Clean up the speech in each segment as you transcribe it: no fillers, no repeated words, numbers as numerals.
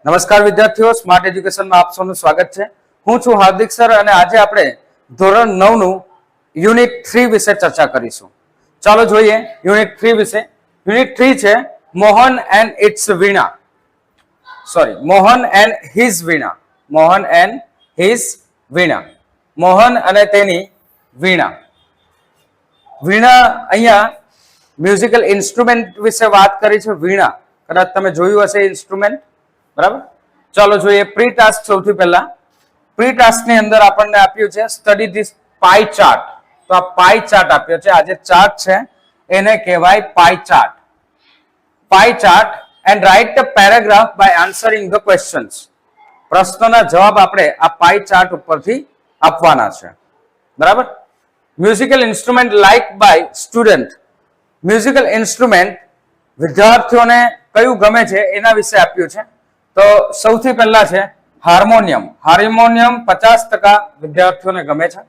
નમસ્કાર વિદ્યાર્થીઓ, સ્માર્ટ એજ્યુકેશનમાં આપ સૌનું સ્વાગત છે. હું છું હાર્દિક સર અને આજે આપણે ધોરણ 9 નું યુનિટ 3 વિશે ચર્ચા કરીશું. ચાલો જોઈએ યુનિટ 3 વિશે. યુનિટ 3 છે Mohan and its veena. Mohan and his veena. Mohan and his veena. Mohan અને તેની વીણા. વીણા અહીંયા મ્યુઝિકલ ઇન્સ્ટ્રુમેન્ટ વિશે વાત કરી છે. વીણા કદાચ તમે જોયું હશે ઇન્સ્ટ્રુમેન્ટ, બરાબર. ચાલો જોઈએ પ્રી ટાસ્ક. સૌથી પહેલા પ્રી ટાસ્ક ની અંદર આપણને આપ્યું છે સ્ટડી ધીસ પાઈ ચાર્ટ. તો આ પાઈ ચાર્ટ આપ્યો છે. આ જે ચાર્ટ છે એને કહેવાય pie chart. Pie chart and write the paragraph by answering the questions. પ્રશ્નોના જવાબ આપણે આ પાઈ ચાર્ટ ઉપરથી આપવાના છે, બરાબર. Musical instrument like by student. Musical instrument વિદ્યાર્થીઓને કયું ગમે છે એના વિશે આપ્યું છે. તો સૌથી પહેલા છે હાર્મોનિયમ. હાર્મોનિયમ 50% વિદ્યાર્થીઓને ગમે છે.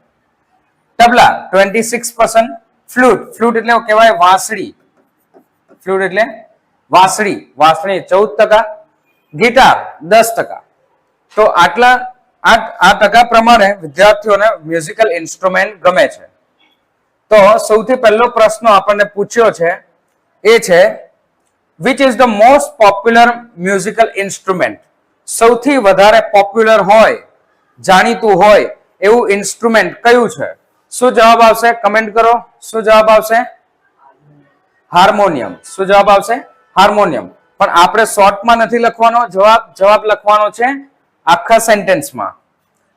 તબલા 26%. ફ્લૂટ. ફ્લૂટ એટલે કહેવાય વાંસળી. ફ્લૂટ એટલે વાંસળી. વાંસળી 14%. ગિટાર 10%. તો આટલા આ ટકા પ્રમાણે વિદ્યાર્થીઓને મ્યુઝિકલ ઇન્સ્ટ્રુમેન્ટ ગમે છે. તો સૌથી પહેલો પ્રશ્ન આપણને પૂછ્યો છે એ છે which is the most popular musical instrument. સૌથી વધારે પોપ્યુલર હોય, જાણીતું હોય એવું ઇન્સ્ટ્રુમેન્ટ કયું છે? શું જવાબ આવશે? કમેન્ટ કરો. શું જવાબ આવશે? હાર્મોનિયમ. શું જવાબ આવશે? હાર્મોનિયમ. પણ આપણે શોર્ટમાં નથી લખવાનો જવાબ લખવાનો છે આખા સેન્ટેન્સમાં.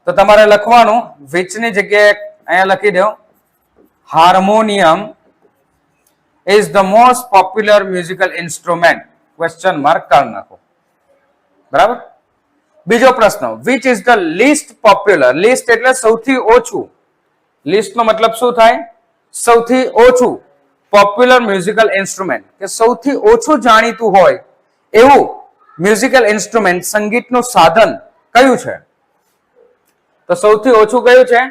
તો તમારે લખવાનું which ની જગ્યાએ અહીંયા લખી દો harmonium is the most popular musical instrument. question mark કાઢી નાખો, બરાબર. બીજો પ્રશ્ન which is the least popular. least એટલે સૌથી ઓછું. least નો મતલબ શું થાય? સૌથી ઓછું. popular musical instrument કે સૌથી ઓછું જાણીતું હોય એવું મ્યુઝિકલ ઇન્સ્ટ્રુમેન્ટ, સંગીતનું સાધન કયું છે? તો સૌથી ઓછું કયું છે?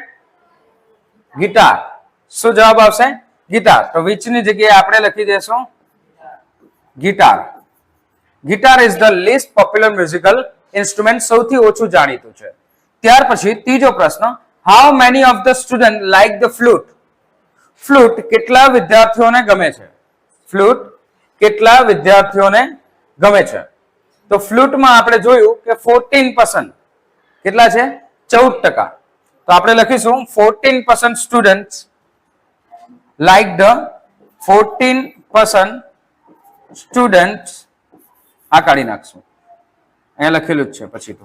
ગિટાર. શું જવાબ આવશે? ગિટાર. તો which ની જગ્યાએ આપણે લખી દેશું guitar. Guitar is the list popular musical instrument, સૌથી ઓછું જાણીતું છે. ત્યાર પછી ત્રીજો પ્રશ્ન how many of the student like the flute. Flute કેટલા વિદ્યાર્થીઓને ગમે છે? ફ્લૂટ કેટલા વિદ્યાર્થીઓને ગમે છે? તો ફ્લૂટમાં આપણે જોયું કે 14%. કેટલા છે? 14%. તો આપણે લખીશું 14% સ્ટુડન્ટ્સ like the 14% students. આ કાઢી નાખશું, અહીંયા લખેલું જ છે પછી. તો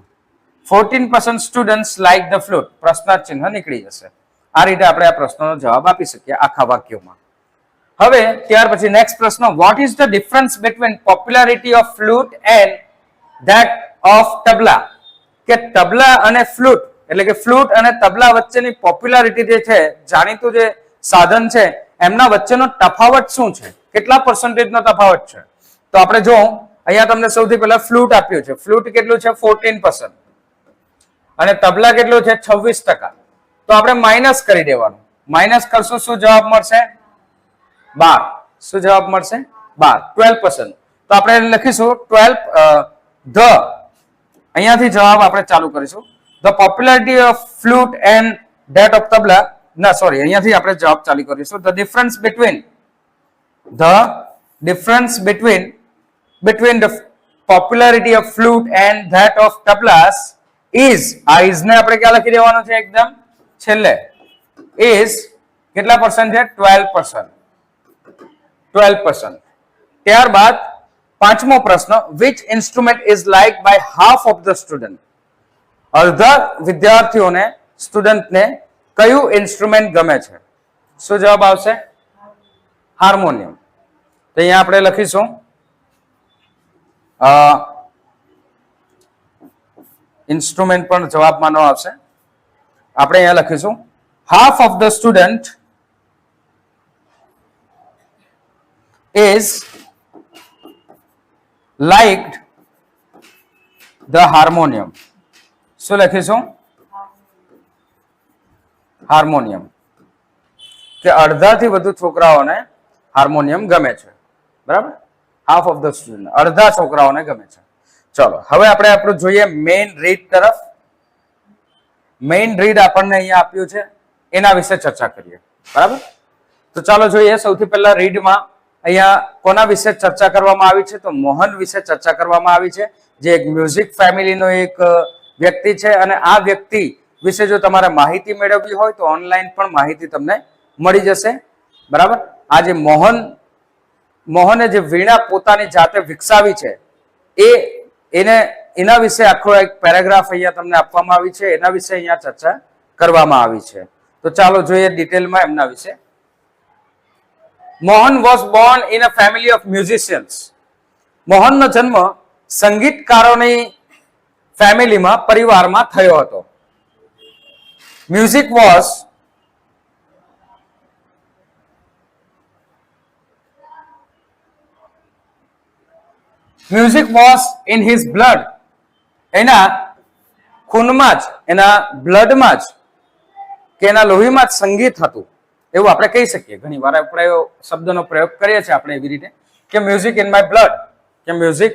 14% students like the flute. પ્રશ્નાર્થ ચિહ્ન નીકળી જશે. આ રીતે આપણે આ પ્રશ્નનો જવાબ આપી શકીએ આખા વાક્યોમાં. હવે ત્યાર પછી નેક્સ્ટ પ્રશ્ન what is the difference between popularity of flute and that of તબલા. કે તબલા અને ફ્લૂટ એટલે કે ફ્લૂટ અને તબલા વચ્ચેની પોપ્યુલારિટી જે છે, જાણીતું જે સાધન છે, એમના વચ્ચેનો તફાવત શું છે? કેટલા પર્સન્ટેજનો તફાવત છે? તો આપણે જો અહીંયા તમને સૌથી પહેલા ફ્લૂટ આપ્યું છે. ફ્લૂટ કેટલું છે? 14%. અને તબલા કેટલું છે? 26%. તો આપણે માઇનસ કરી દેવાનું. માઇનસ કરશું, શું જવાબ મળશે? 12. શું જવાબ મળશે? 12. 12%. તો આપણે લખીશું 12 ધ. અહીંયાથી જવાબ આપણે ચાલુ કરીશું. The popularity of flute and that of tabla. ના સોરી, અહીંયાથી આપણે જવાબ ચાલુ કરીશું. The difference between the popularity of flute and that of tablas is. આ is ને આપણે ક્યાં લખી દેવાનું છે? એકદમ છેલ્લે. is કેટલા પર્સન્ટ છે? 12%. 12%. ત્યારબાદ પાંચમો પ્રશ્ન which instrument is liked by half of the student. અડધા વિદ્યાર્થીઓને, સ્ટુડન્ટને કયું ઇન્સ્ટ્રુમેન્ટ ગમે છે? શું જવાબ આવશે? હાર્મોનિયમ. તો અહીંયા આપણે લખીશું ઇન્સ્ટ્રુમેન્ટ પણ જવાબમાં ન આવશે. આપણે અહીંયા લખીશું half of the student is liked the harmonium. શું લખીશું? હાર્મોનિયમ. કે અડધાથી વધુ છોકરાઓને હાર્મોનિયમ ગમે છે, બરાબર. હાફ ઓફ ધ સ્ટુડન્ટ, અડધા છોકરાઓને ગમે છે. ચલો હવે આપણે આપણું જોઈએ મેઇન રીડ તરફ. મેઇન રીડ આપણને અહીંયા આપ્યું છે, એના વિશે ચર્ચા કરીએ. બરાબર, તો ચાલો જોઈએ. સૌથી પહેલા રીડમાં અહીંયા કોના વિશે ચર્ચા કરવામાં આવી છે? તો મોહન વિશે ચર્ચા કરવામાં આવી છે, જે એક મ્યુઝિક ફેમિલીનો એક વ્યક્તિ છે. અને આ વ્યક્તિ વિશે જો તમારે માહિતી મેળવવી હોય તો ઓનલાઈન પણ માહિતી તમને મળી જશે. બરાબર, આ જે મોહને જે વીણા પોતાની જાતે વિકસાવી છે એના વિશે આખો એક પેરેગ્રાફ અહીંયા તમને આપવામાં આવી છે, એના વિશે અહીંયા ચર્ચા કરવામાં આવી છે. તો ચાલો જોઈએ ડિટેલમાં એમના વિશે. Mohan was born in a family of musicians. મોહનનો જન્મ સંગીતકારોની ફેમિલીમાં, પરિવારમાં થયો હતો. Music was in his blood. એના ખૂનમાં જ, એના બ્લડમાં જ કે એના લોહીમાં જ સંગીત હતું એવું આપણે કહી શકીએ. ઘણી વાર આપણે શબ્દનો પ્રયોગ કરીએ છીએ આપણે એવી રીતે કે મ્યુઝિક ઇન માય બ્લડ, કે મ્યુઝિક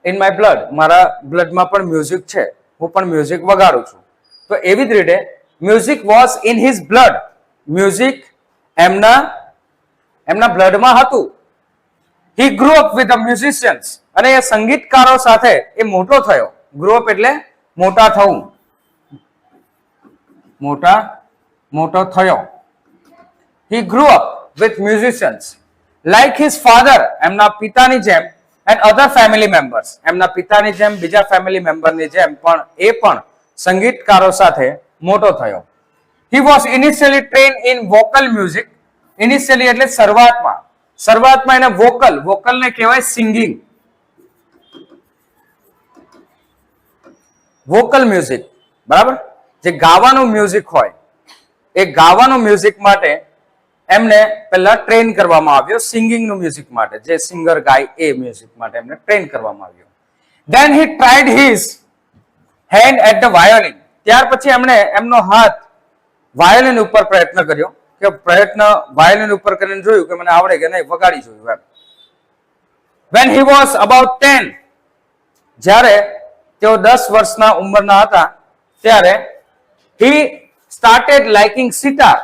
ઇન માય બ્લડ, મારા બ્લડમાં પણ મ્યુઝિક છે, હું પણ મ્યુઝિક વગાડું છું. તો એવી જ રીતે music was in his blood, music એમના બ્લડમાં હતું. He grow up with the musicians, અને એ સંગીતકારો સાથે એ મોટો થયો. ગ્રો અપ એટલે મોટા થવું, મોટો થયો. He grow up with musicians like his father, એમના પિતાની જેમ, એન્ડ અધર ફેમિલી મેમ્બર્સ, એમના પિતાની જેમ, બીજા ફેમિલી મેમ્બરની જેમ પણ એ પણ સંગીતકારો સાથે મોટો થયો. He was initially train in vocal music. Initially એટલે શરૂઆતમાં એને વોકલને કહેવાય સિંગિંગ. વોકલ મ્યુઝિક, બરાબર, જે ગાવાનું મ્યુઝિક હોય એ ગાવાનું મ્યુઝિક માટે એમને પહેલા ટ્રેન કરવામાં આવ્યો. સિંગિંગનું મ્યુઝિક માટે, જે સિંગર ગાય એ મ્યુઝિક માટે એમને ટ્રેન કરવામાં આવ્યો. Then he tried his hand at the violin. ત્યાર પછી એમણે એમનો હાથ વાયોલિન ઉપર પ્રયત્ન કર્યો, કે વાયોલિન ઉપર કરીને જોયું કે મને આવડે કે નહીં, વગાડી જોયું એમ. When he was about 10, જ્યારે તેઓ 10 વર્ષના ઉંમરના હતા ત્યારે he started liking sitar.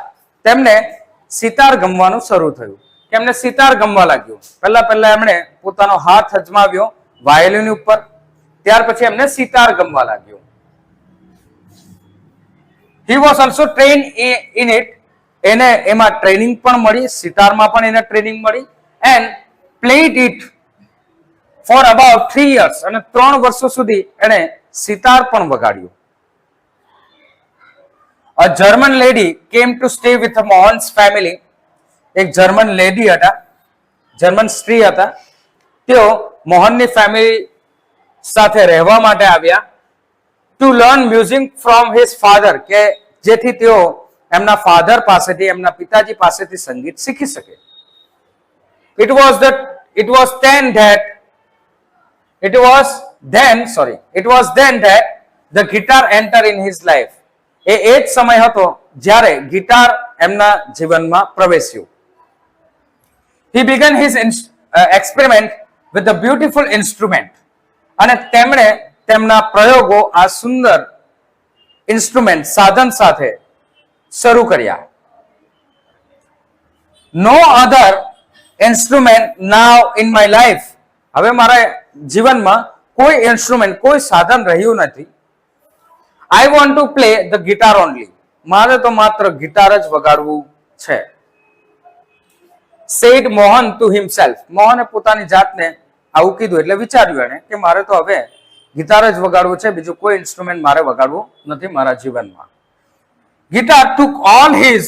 તેમને સિતાર ગમવાનું શરૂ થયું, કે એમને સિતાર ગમવા લાગ્યું. પહેલા એમણે પોતાનો હાથ અજમાવ્યો વાયોલિન ઉપર, ત્યાર પછી એમને સિતાર ગમવા લાગ્યું. He was also trained in it. એને એમાં ટ્રેનિંગ પણ મળી, સિતારમાં પણ એને ટ્રેનિંગ મળી. and played it for about 3 years. અને 3 વર્ષો સુધી એને સિતાર પણ વગાડ્યું. A German lady came to stay with Mohan's family. એક જર્મન લેડી હતા, જર્મન સ્ત્રી હતા, તેઓ મોહનની ફેમિલી સાથે રહેવા માટે આવ્યા. To learn music from his father, કે જેથી તેઓ એમના ફાધર પાસેથી, એમના પિતાજી પાસેથી સંગીત શીખી શકે. It was then that the guitar entered in his life. એ જ સમય હતો જ્યારે ગિટાર એમના જીવનમાં પ્રવેશ્યું. He began his experiment with the beautiful instrument. અને તેમણે તેમના પ્રયોગો આ સુંદર ઇન્સ્ટ્રુમેન્ટ, સાધન સાથે શરૂ કર્યા. No other instrument now in my life. હવે મારા જીવનમાં કોઈ ઇન્સ્ટ્રુમેન્ટ, કોઈ સાધન રહ્યું નથી. I want to play the guitar only. મારે તો માત્ર ગિટાર જ વગાડવું છે. Said Mohan to himself. મોહને પોતાની જાતને આવું કીધું, એટલે વિચાર્યું એને કે મારે તો હવે ગિટાર જ વગાડવું છે, બીજું કોઈ ઇન્સ્ટ્રુમેન્ટ મારે વગાડવું નથી મારા જીવનમાં. Guitar took all his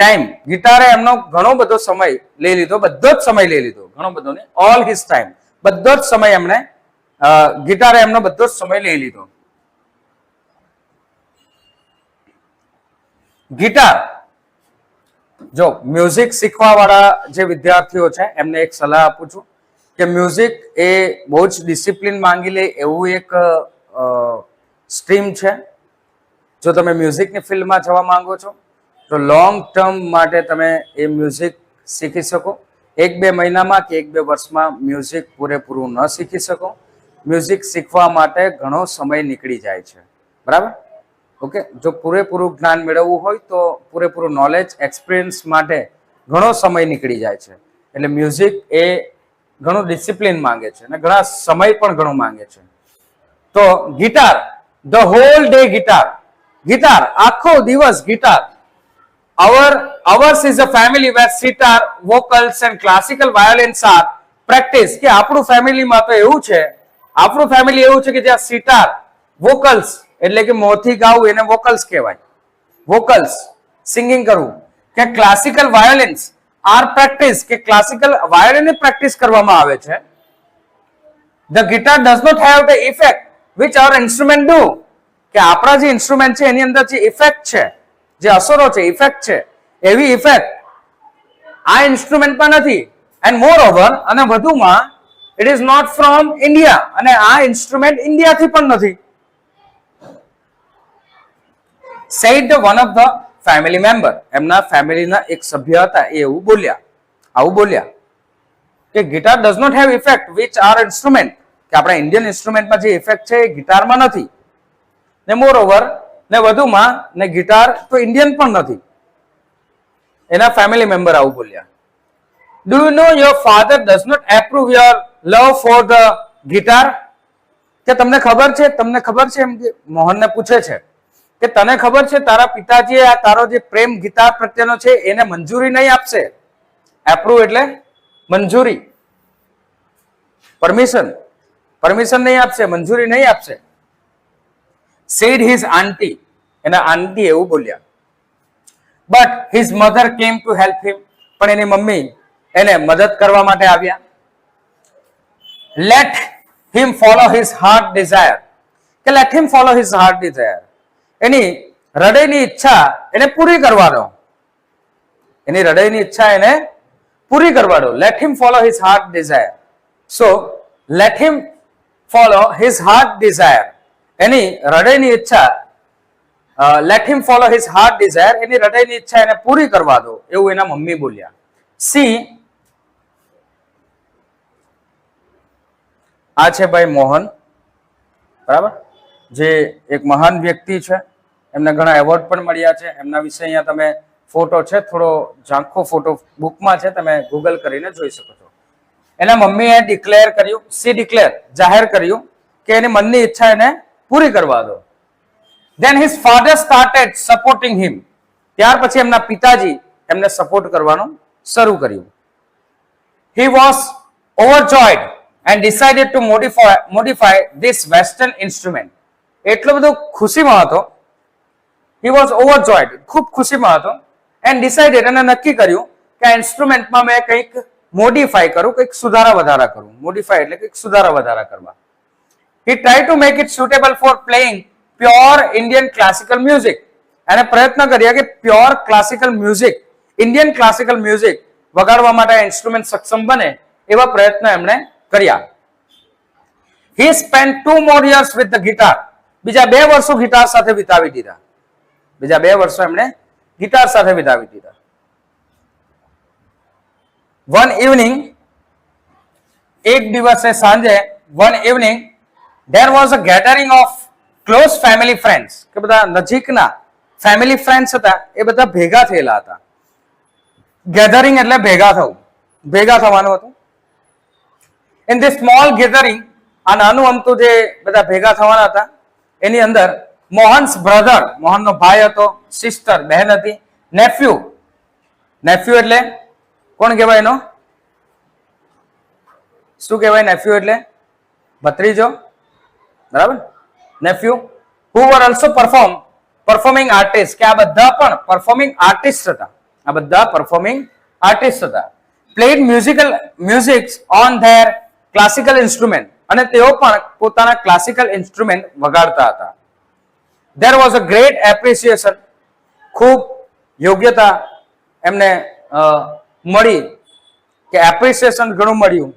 time. ગિટારે એમનો ઘણો બધો સમય લઈ લીધો, બધો જ સમય લઈ લીધો, ઘણો બધો નહીં, all his time, બધો જ સમય એમણે, ગિટારે એમનો બધો જ સમય લઈ લીધો. ગિટાર, જો મ્યુઝિક શીખવા વાળા જે વિદ્યાર્થીઓ છે એમને એક સલાહ આપું છું કે મ્યુઝિક એ બહુ જ ડિસિપ્લિન માંગી લે એવું એક સ્ટ્રીમ છે. જો તમે મ્યુઝિકની ફિલ્ડમાં જવા માંગો છો તો લોંગ ટર્મ માટે તમે એ મ્યુઝિક શીખી શકો. 1-2 મહિનામાં કે 1-2 વર્ષમાં મ્યુઝિક પૂરેપૂરું ન શીખી શકો. મ્યુઝિક શીખવા માટે ઘણો સમય નીકળી જાય છે. બરાબર? ઓકે, જો પૂરેપૂરું જ્ઞાન મેળવવું હોય તો પૂરેપૂરું નોલેજ એક્સપિરિયન્સ માટે ઘણો સમય નીકળી જાય છે. એટલે મ્યુઝિક એ ઘણું ડિસિપ્લિન માંગે છે અને ઘણા સમય પણ ઘણો માંગે છે. તો guitar, the hall day guitar આખો દિવસ guitar. Ours is a family where sitar, vocals and classical violins are practiced. કે આપણું ફેમિલીમાં તો એવું છે, આપણું ફેમિલી એવું છે કે જ્યાં સિતાર, વોકલ્સ એટલે કે મોંથી ગાવું એને વોકલ્સ કહેવાય. વોકલ્સ સિંગિંગ કરવું, કે ક્લાસિકલ વાયોલિન્સ આર પ્રેક્ટિસ, કે ક્લાસિકલ વાયોલિન પ્રેક્ટિસ કરવામાં આવે છે. The guitar does not have the effect which our instrument do. કે આપણા જે ઇન્સ્ટ્રુમેન્ટ છે એની અંદર જે ઇફેક્ટ છે, જે અસરો છે, ઇફેક્ટ છે, એવી ઇફેક્ટ આ ઇન્સ્ટ્રુમેન્ટમાં નથી. એન્ડ મોર ઓવર, અને વધુમાં it is not from India, અને આ ઇન્સ્ટ્રુમેન્ટ ઇન્ડિયાથી પણ નથી. Said one of the family member, એમના ફેમિલીના એક સભ્ય હતા એ એવું બોલ્યા, આવું બોલ્યા કે guitar does not have effect which are instrument, કે આપણા ઇન્ડિયન ઇન્સ્ટ્રુમેન્ટમાં જે ઇફેક્ટ છે એ ગિટારમાં નથી. ને મોર ઓવર, ને વધુમાં, ને ગિટાર તો ઇન્ડિયન પણ નથી. એના ફેમિલી મેમ્બર આવું બોલ્યા. Do you know your father does not approve your love for the guitar? કે તમને ખબર છે એમ કે મોહનને પૂછે છે કે તને ખબર છે તારા પિતાજી આ તારો જે પ્રેમ ગિટાર પ્રત્યેનો છે એને મંજૂરી નહીં આપશે. એપ્રુવ એટલે મંજૂરી, પરમિશન નહીં આપશે, મંજૂરી નહીં આપશે. Said his auntie, એના આંટી એવું બોલ્યા. But his mother came to help him, પણ એની મમ્મી એને મદદ કરવા માટે આવ્યા. Let him follow his heart desire, કે let him follow his heart desire, એની હૃદયની ઈચ્છા એને પૂરી કરવા દો. એની હૃદયની ઈચ્છા એને પૂરી કરવા દો. Let him follow his heart desire. So let him follow his heart desire, એની હૃદયની ઈચ્છા, let him follow his heart desire, એની હૃદયની ઈચ્છા એને પૂરી કરવા દો, એવું એના મમ્મી બોલ્યા. સી, આ છે ભાઈ મોહન, બરાબર, જે એક મહાન વ્યક્તિ છે. એમને ઘણા એવોર્ડ પણ મળ્યા છે. એમના વિશે અહીંયા તમે ફોટો છે, થોડો ઝાંખો ફોટો બુકમાં છે, તમે ગૂગલ કરીને જોઈ શકો છો. એના મમ્મીએ ડિક્લેર કર્યું, જાહેર કર્યું કે એની મનની ઈચ્છા એને પૂરી કરવા દો. Then his father started supporting him. ત્યાર પછી એમના પિતાજી એમને સપોર્ટ કરવાનું શરૂ કર્યું. He was overjoyed and decided to modify this western instrument. એટલો બધો ખુશીમાં હતો. He was overjoyed, ખૂબ ખુશીમાં હતો. And decided, અને નક્કી કર્યું કે આ ઇન્સ્ટ્રુમેન્ટમાં મેં કંઈક મોડિફાય કરું, કંઈક સુધારા વધારા કરું. મોડિફાય એટલે કંઈક સુધારા વધારા કરવા. He tried to make it suitable for playing pure Indian classical music. અને પ્રયત્ન કર્યા કે pure classical music, Indian classical music વગાડવા માટે આ ઇન્સ્ટ્રુમેન્ટ સક્ષમ બને એવા પ્રયત્ન એમણે કર્યા. He spent 2 more years with the guitar. બીજા 2 વર્ષો ગિટાર સાથે વિતાવી દીધા. બીજા 2 વર્ષો એમણે ગિટાર સાથે વિતાવી દીધા. One evening, એક દિવસે સાંજે, one evening, there was a gathering of close family friends, કે બધા નજીકના ફેમિલી ફ્રેન્ડ્સ હતા એ બધા ભેગા થયેલા હતા. ગેધરિંગ એટલે ભેગા થવું, ભેગા થવાનું હતું. ઇન ધીસ સ્મોલ ગેધરિંગ, આ નાનું અમતું જે બધા ભેગા થવાના હતા એની અંદર મોહન્સ બ્રધર, મોહનનો ભાઈ હતો, સિસ્ટર બહેન હતી, નેફ્યુ એટલે કોણ કહેવાય એનો, શું કહેવાય નેફ્યુ એટલે? ભત્રીજો, બરાબર, નેફ્યુ. હુ વર ઓલ્સો પરફોર્મિંગ આર્ટિસ્ટ, કે આ બધા પણ પરફોર્મિંગ આર્ટિસ્ટ હતા. આ બધા પરફોર્મિંગ આર્ટિસ્ટ હતા. Played music on there classical instrument, અને તેઓ પણ પોતાના ક્લાસિકલ ઇન્સ્ટ્રુમેન્ટ વગાડતા હતા. There was a great appreciation, ખૂબ યોગ્યતા એમને મળી, કે એપ્રિસિએશન ઘણું મળ્યું,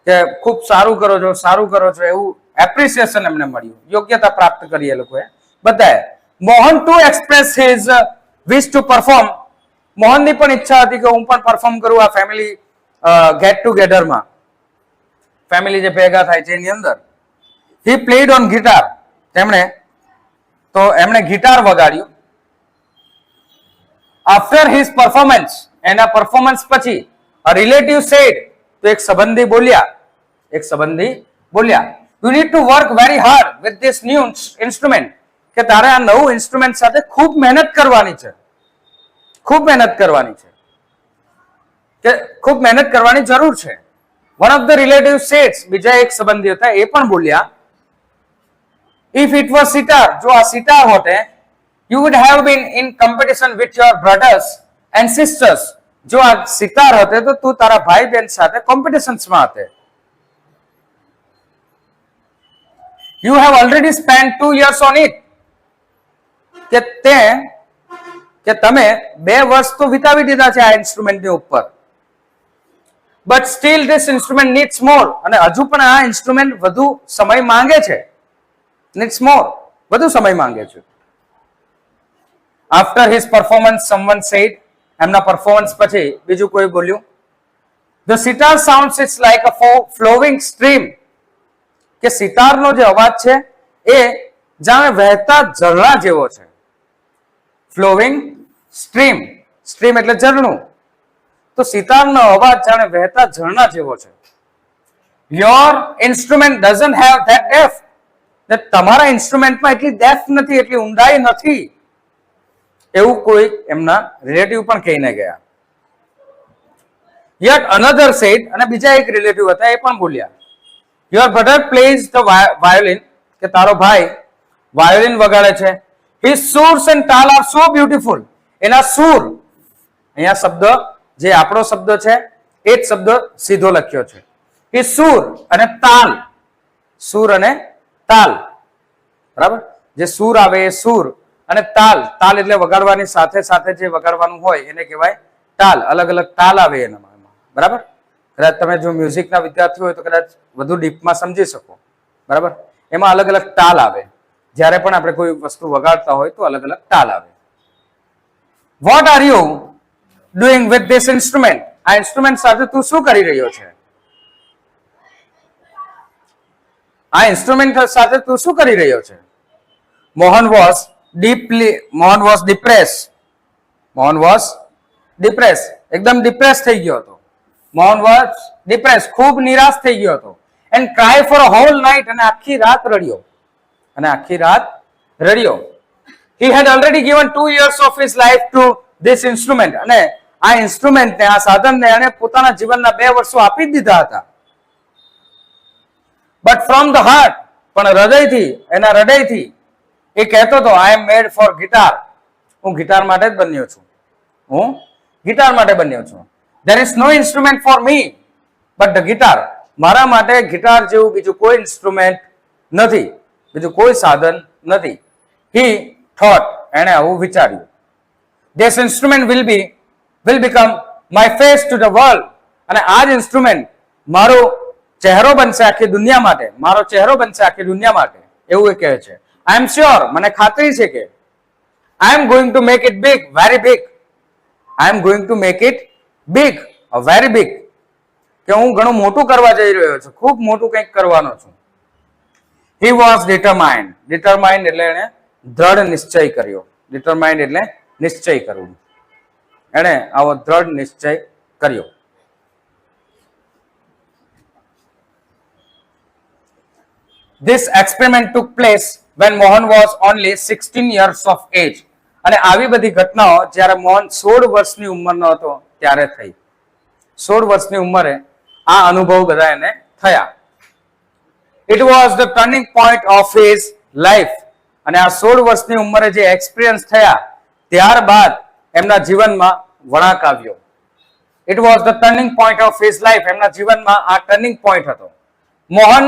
કે ખૂબ સારું કરો છો એવું એપ્રિસિએશન એમને મળ્યું, યોગ્યતા પ્રાપ્ત કરી એ લોકોએ બધાએ. Mohan to express his wish to perform, મોહનની પણ ઈચ્છા હતી કે હું પણ પરફોર્મ કરું આ ફેમિલી ગેટ ટુગેધરમાં, ફેમિલી જે ભેગા થાય છે એની અંદર. he played on guitar. એમણે ગિટાર વગાડ્યું. After his performance, એના પરફોર્મન્સ પછી a relative said, તો એક સંબંધી બોલ્યા you need to work very hard with this new instrument, કે તારે આ નવું ઇન્સ્ટ્રુમેન્ટ સાથે ખૂબ મહેનત કરવાની છે કે ખૂબ મહેનત કરવાની જરૂર છે. One of the relatives said, બીજા એક સંબંધી હતા એ પણ બોલ્યા, if it was sitar, જો આ સિતાર હોતે, you would have been in competition with your brothers and sisters. જો આ સિતાર હોતે તો તું તારા ભાઈ બહેન સાથે કોમ્પિટિશન્સ માં હતે. You have already spent 2 years on it, કે તમે 2 વર્ષ તો વિતાવી દીધા છે આ ઇન્સ્ટ્રુમેન્ટની ઉપર. But still this instrument needs more, અને હજુ પણ આ ઇન્સ્ટ્રુમેન્ટ વધુ સમય માંગે છે. needs more, વધુ સમય માંગે છે. After his performance, someone said, એમના પરફોર્મન્સ પછી બીજું કોઈ બોલ્યું, the sitar sounds is like a flowing stream, કે સિતારનો જે અવાજ છે એ જાણે વહેતા ઝરણા જેવો છે. ફ્લોવિંગ સ્ટ્રીમ, સ્ટ્રીમ એટલે ઝરણું, તો સિતારનો અવાજ જાણે વહેતા ઝરણા જેવો છે. Your instrument doesn't have that depth, તમારા ઇન્સ્ટ્રુમેન્ટમાં એટલી ડેપ્થ નથી, એટલી ઊંડાઈ નથી, એવું કોઈ એમના રિલેટિવ પણ કહીને ગયા. Yet another said, અને બીજા એક રિલેટિવ હતા એ પણ બોલ્યા, your brother plays the violin, કે તારો ભાઈ વાયોલિન વગાડે છે. his surs and tal are so beautiful, એના સૂર, અહીંયા શબ્દ જે આપણો શબ્દ છે એ જ શબ્દ સીધો લખ્યો છે. his સૂર અને તાલ, સૂર અને તાલ, બરાબર, જે સૂર આવે એ સૂર, અને તાલ, તાલ એટલે વગાડવાની સાથે સાથે જે વગાડવાનું હોય એને કહેવાય તાલ. અલગ અલગ તાલ આવે એનામાં, બરાબર. કદાચ તમે જો મ્યુઝિકના વિદ્યાર્થી હોય તો કદાચ વધુ ડીપમાં સમજી શકો, બરાબર. એમાં અલગ અલગ તાલ આવે, જ્યારે પણ આપણે કોઈ વસ્તુ વગાડતા હોય તો અલગ અલગ તાલ આવે. What are you doing with this instrument, આ ઇન્સ્ટ્રુમેન્ટ સાથે તું શું કરી રહ્યો છે? આ ઇન્સ્ટ્રુમેન્ટ સાથે તું શું કરી રહ્યો છે? મોહન વોઝ ડિપ્રેસ, એકદમ ડિપ્રેસ થઈ ગયો હતો. મોહન વોઝ ડિપ્રેસ, ખૂબ નિરાશ થઈ ગયો હતો. And cry for a whole night, અને આખી રાત રડ્યો. He had already given 2 years of his life to this instrument, અને આ ઇન્સ્ટ્રુમેન્ટને, આ સાધનને એને પોતાના જીવનના 2 વર્ષો આપી દીધા હતા. But from the heart, પણ હૃદયથી, એના હૃદયથી એ કહેતો હતો, I am made for guitar, હું ગિટાર માટે જ બન્યો છું. There is no instrument for me but the guitar, મારા માટે ગિટાર જેવું બીજું કોઈ ઇન્સ્ટ્રુમેન્ટ નથી, બીજું કોઈ સાધન નથી. He thought, એણે આવું વિચાર્યું. This instrument will become my face to the world, અને આ જ ઇન્સ્ટ્રુમેન્ટ મારો ચહેરો બનશે આખી દુનિયા માટે, એવું એ કહે છે. I am sure, મને ખાતરી છે કે I am going to make it big, very big. Very big, કે હું ઘણું મોટું કરવા જઈ રહ્યો છું, ખૂબ મોટું કંઈક કરવાનો છું. He was determined એટલે એને દ્રઢ નિશ્ચય કર્યો. Determined એટલે નિશ્ચય કરવું, એને આવો દ્રઢ નિશ્ચય કર્યો. This experiment took place when Mohan was only 16 years of age, અને આવી બધી ઘટનાઓ જ્યારે મોહન 16 વર્ષની ઉંમરનો હતો ત્યારે થઈ. 16 વર્ષની ઉંમરે આ અનુભવ બધા એને થયા. It was the turning point of his life, અને આ 16 વર્ષની ઉંમરે જે એક્સપિરિયન્સ થયા ત્યારબાદ એમના જીવનમાં વળાંક આવ્યો. It was the turning point of his life, એમના જીવનમાં આ ટર્નિંગ પોઈન્ટ હતો. મોહન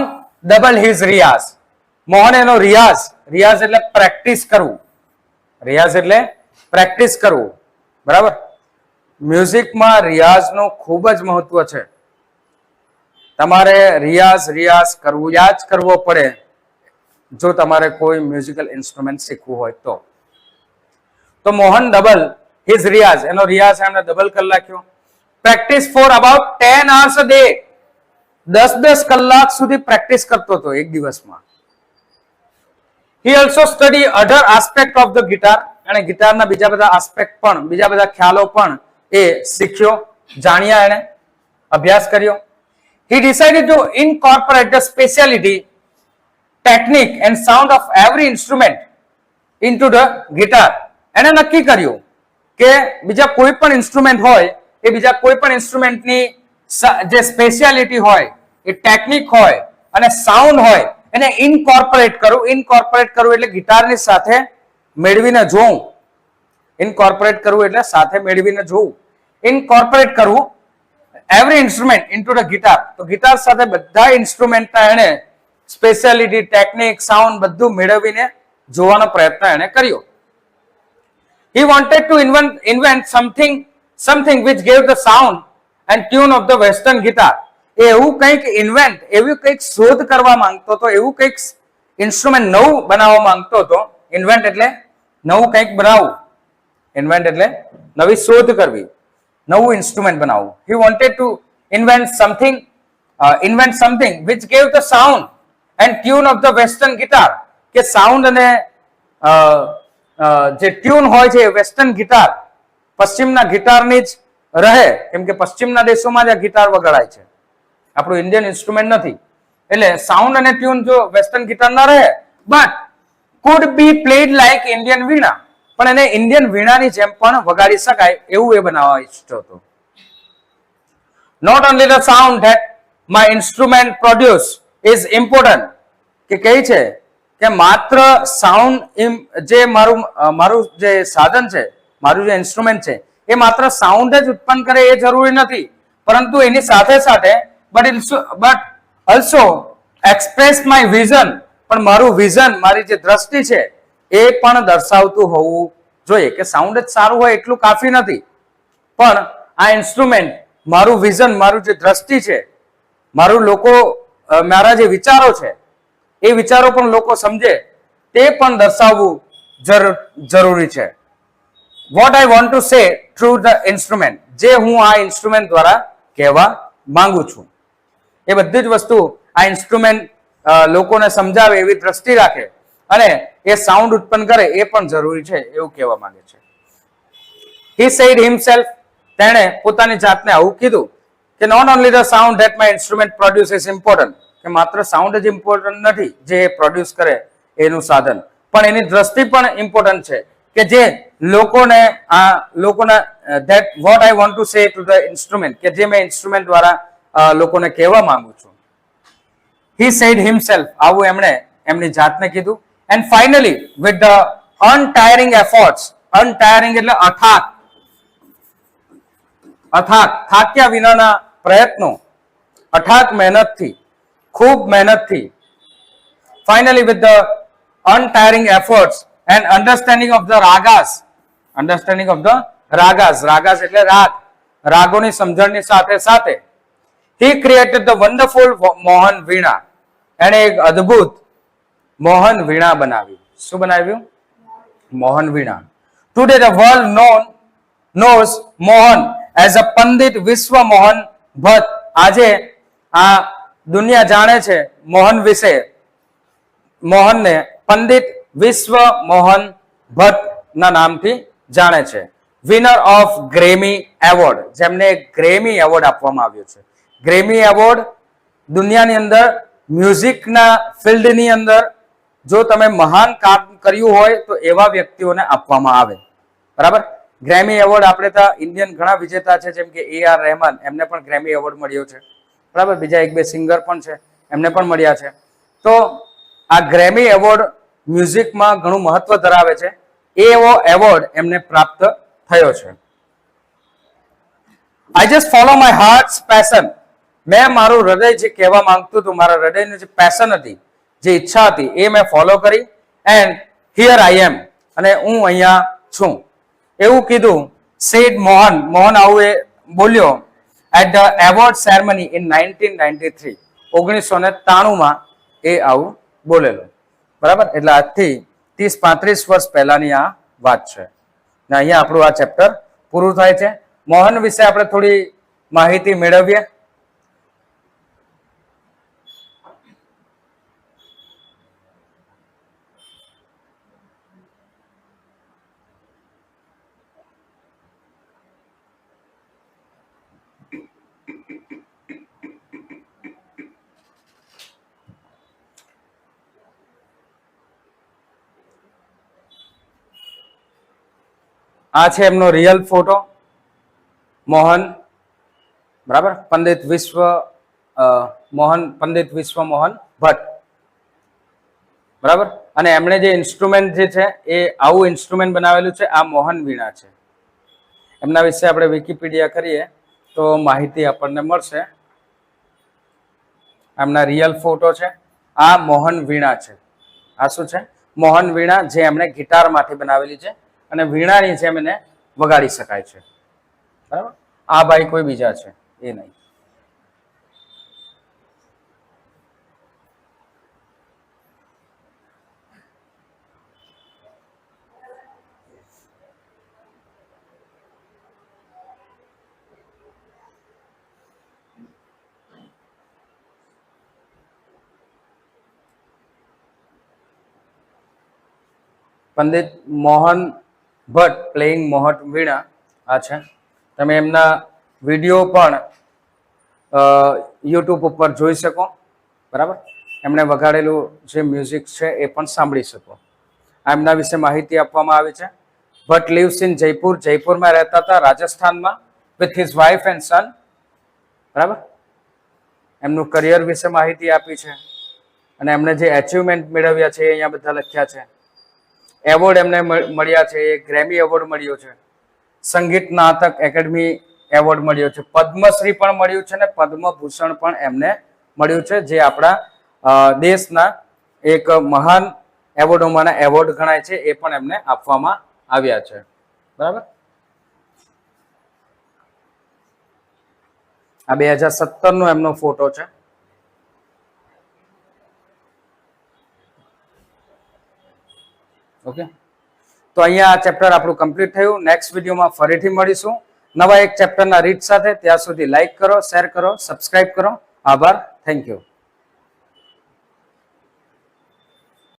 double his રિયાઝ, મોહન એનો રિયાઝ એટલે પ્રેક્ટિસ કરવું, બરાબર. મ્યુઝિકમાં રિયાઝનું ખૂબ જ મહત્વ છે. તમારે રિયાઝ કરવો પડે જો તમારે કોઈ મ્યુઝિકલ ઇન્સ્ટ્રુમેન્ટ શીખવું હોય તો મોહન ડબલ હિઝ રિયાઝ, એનો રિયાઝ એમને ડબલ કરી નાખ્યો. Practice for about 10 hours a day, 10 કલાક સુધી પ્રેક્ટિસ કરતો હતો એક દિવસમાં. He also studied other aspect of the guitar અને ગિટારના બીજા બધા આસ્પેક્ટ પણ બીજા બધા ખ્યાલો પણ એ શીખ્યો જાણ્યા એને અભ્યાસ કર્યો. He decided to incorporate the speciality, technique and sound of every instrument into the guitar. એને નક્કી કર્યું કે બીજા કોઈ પણ ઇન્સ્ટ્રુમેન્ટ હોય એ બીજા કોઈ પણ ઇન્સ્ટ્રુમેન્ટની જે સ્પેશિયાલિટી હોય એ ટેકનિક હોય અને સાઉન્ડ હોય એને ઇનકોર્પોરેટ કરવું એટલે ગિટારની સાથે મેળવીને જોવું. ઇનકોર્પોરેટ કરવું એટલે સાથે મેળવીને જોવું. ઇનકોર્પોરેટ કરવું every instrument into the guitar. તો ગિટાર સાથે બધા ઇન્સ્ટ્રુમેન્ટના એને સ્પેશિયાલિટી, ટેકનિક, સાઉન્ડ બધું મેળવીને જોવાનો પ્રયત્ન એને કર્યો. He wanted to invent something which gave the sound and tune of the western guitar. એવું કંઈક એવી કંઈક શોધ કરવા માંગતો હતો, એવું કંઈક ઇન્સ્ટ્રુમેન્ટ નવું બનાવવા માંગતો હતો. ઇન્વેન્ટ એટલે નવું કંઈક બનાવવું, ઇન્વેન્ટ એટલે નવી શોધ કરવી, નવું ઇન્સ્ટ્રુમેન્ટ બનાવવું. He wanted to invent something which gave the sound and tune of the western guitar. કે સાઉન્ડ અને જે ટ્યુન હોય છે વેસ્ટર્ન ગિટાર પશ્ચિમના ગિટારની જ રહે, કેમ કે પશ્ચિમના દેશોમાં જ આ ગિટાર વગાડાય છે, આપણું ઇન્ડિયન ઇન્સ્ટ્રુમેન્ટ નથી. એટલે સાઉન્ડ અને ટ્યુન જો વેસ્ટર્ન ગિટાર ના રહે but could be played like Indian veena, પણ એને ઇન્ડિયન વીણાની જેમ પણ વગાડી શકાય એવું એ બનાવવા ઈચ્છતો હતો. Not only the sound that my instrument produce is important. કે કહે છે કે માત્ર સાઉન્ડ જે મારું જે સાધન છે, મારું જે ઇન્સ્ટ્રુમેન્ટ છે એ માત્ર સાઉન્ડ જ ઉત્પન્ન કરે એ જરૂરી નથી, પરંતુ એની સાથે સાથે but also express my vision, પણ મારું વિઝન, મારી જે દ્રષ્ટિ છે એ પણ દર્શાવતું હોવું જોઈએ. કે સાઉન્ડ જ સારું હોય એટલું કાફી નથી, પણ આ ઇન્સ્ટ્રુમેન્ટ મારું વિઝન, મારું જે દ્રષ્ટિ છે, મારા જે વિચારો છે એ વિચારો પણ લોકો સમજે તે પણ દર્શાવવું જરૂરી છે. What I want to say through the instrument, જે હું આ ઇન્સ્ટ્રુમેન્ટ દ્વારા કહેવા માંગુ છું એ બધી જ વસ્તુ આ ઇન્સ્ટ્રુમેન્ટ લોકોને સમજાવે એવી દ્રષ્ટિ રાખે અને એ સાઉન્ડ ઉત્પન્ન કરે એ પણ જરૂરી છે એવું કહેવા માંગે છે. He said himself, તેણે પોતાની જાતને આવું કીધું કે not only the sound that my instrument produce is important. કે માત્ર સાઉન્ડ જ ઇમ્પોર્ટન્ટ નથી જે પ્રોડ્યુસ કરે એનું સાધન, પણ એની દ્રષ્ટિ પણ ઇમ્પોર્ટન્ટ છે કે જે લોકોને that what I want to say to the instrument, કે જે મેં ઇન્સ્ટ્રુમેન્ટ દ્વારા લોકોને કહેવા માંગુ છું. He said himself, આવું એમણે એમની જાતને કીધું. And finally with the untiring efforts, untiring એટલે થાક્યા વિનાના પ્રયત્નો, અથાગ મહેનતથી, ખૂબ મહેનતથી, finally with the untiring efforts and understanding of the ragas, ragas એટલે રાગોની સમજણની સાથે સાથે he created the wonderful Mohan વીણા, એને એક અદ્ભુત મોહન વીણા બનાવી. શું બનાવ્યું? મોહન વીણા. Today the world knows Mohan as a Pandit વિશ્વ મોહન ભટ્ટ. આજે આ દુનિયા જાણે છે મોહન વિશે, મોહનને પંડિત વિશ્વ મોહન ભટ્ટ ના નામથી જાણે છે. વિનર ઓફ ગ્રેમી એવોર્ડ, જેમને ગ્રેમી એવોર્ડ આપવામાં આવ્યો છે. ગ્રેમી એવોર્ડ દુનિયાની અંદર મ્યુઝિકના ફિલ્ડની અંદર જો તમે મહાન કામ કર્યું હોય તો એવા વ્યક્તિઓને આપવામાં આવે. બરાબર. ગ્રેમી એવોર્ડ આપણે ત્યાં ઇન્ડિયન ઘણા વિજેતા છે, જેમ કે AR રહેમાન, એમને પણ ગ્રેમી એવોર્ડ મળ્યો છે. બરાબર. બીજા એક બે સિંગર પણ છે, એમને પણ મળ્યા છે. તો આ ગ્રેમી એવોર્ડ મ્યુઝિકમાં ઘણું મહત્વ ધરાવે છે. એવો એવોર્ડ એમને પ્રાપ્ત થયો છે. I just follow my heart's passion. મેં મારું હૃદય જે કહેવા માંગતું હતું, મારા હૃદયની જે પેશન હતી, જે ઈચ્છા હતી એ મેં ફોલો કરી. એન્ડ હિયર આઈ એમ, અને હું અહીંયા છું એવું કીધું. સેડ મોહન આવું એ બોલ્યો at the award ceremony in 1993, 1993માં એ આવું બોલેલો. બરાબર. એટલે આજથી 30-35 વર્ષ પહેલાની આ વાત છે. ને અહીંયા આપણું આ ચેપ્ટર પૂરું થાય છે. મોહન વિશે આપણે થોડી માહિતી મેળવીએ. આ છે એમનો રિયલ ફોટો, મોહન, બરાબર, પંડિત વિશ્વ મોહન ભટ્ટ, બરાબર. અને એમણે જે ઇન્સ્ટ્રુમેન્ટ જે છે એ આવું ઇન્સ્ટ્રુમેન્ટ બનાવેલું છે, આ મોહન વીણા છે. એમના વિશે આપણે વિકીપીડિયા કરીએ તો માહિતી આપણને મળશે. એમના રિયલ ફોટો છે. આ મોહન વીણા છે. આ શું છે? મોહન વીણા, જે એમણે ગિટારમાંથી બનાવેલી છે અને વીણાની જેમ એને વગાડી શકાય છે, બરાબર. આ ભાઈ કોઈ બીજા છે એ નહીં. પંડિત મોહન ભટ્ટ પ્લેઇંગ મોહન વીણા આ છે. તમે એમના વિડીયો પણ યુટ્યુબ ઉપર જોઈ શકો, બરાબર. એમણે વગાડેલું જે મ્યુઝિક છે એ પણ સાંભળી શકો. આ એમના વિશે માહિતી આપવામાં આવી છે. ભટ્ટ lives in જયપુર, જયપુરમાં રહેતા હતા, રાજસ્થાનમાં, with his wife and son, બરાબર. એમનું કરિયર વિશે માહિતી આપી છે અને એમણે જે એચિવમેન્ટ મેળવ્યા છે એ અહીંયા બધા લખ્યા છે. એવોર્ડ એમને મળ્યા છે, એ ગ્રેમી એવોર્ડ મળ્યો છે, સંગીત નાટક એકેડમી એવોર્ડ મળ્યો છે, પદ્મશ્રી પણ મળ્યું છે ને પદ્મભૂષણ પણ એમને મળ્યું છે, જે આપણા દેશના એક મહાન એવોર્ડોમાંના એવોર્ડ ગણાય છે. એ પણ એમને આપવામાં આવ્યા છે, બરાબર. આ 2017 નો એમનો ફોટો છે. ઓકે, તો અહીંયા આ ચેપ્ટર આપણું કમ્પ્લીટ થયું. નેક્સ્ટ વિડીયોમાં ફરીથી મળીશું નવા એક ચેપ્ટરના રીત સાથે. ત્યાં સુધી લાઈક કરો, શેર કરો, સબસ્ક્રાઇબ કરો. આભાર. Thank you.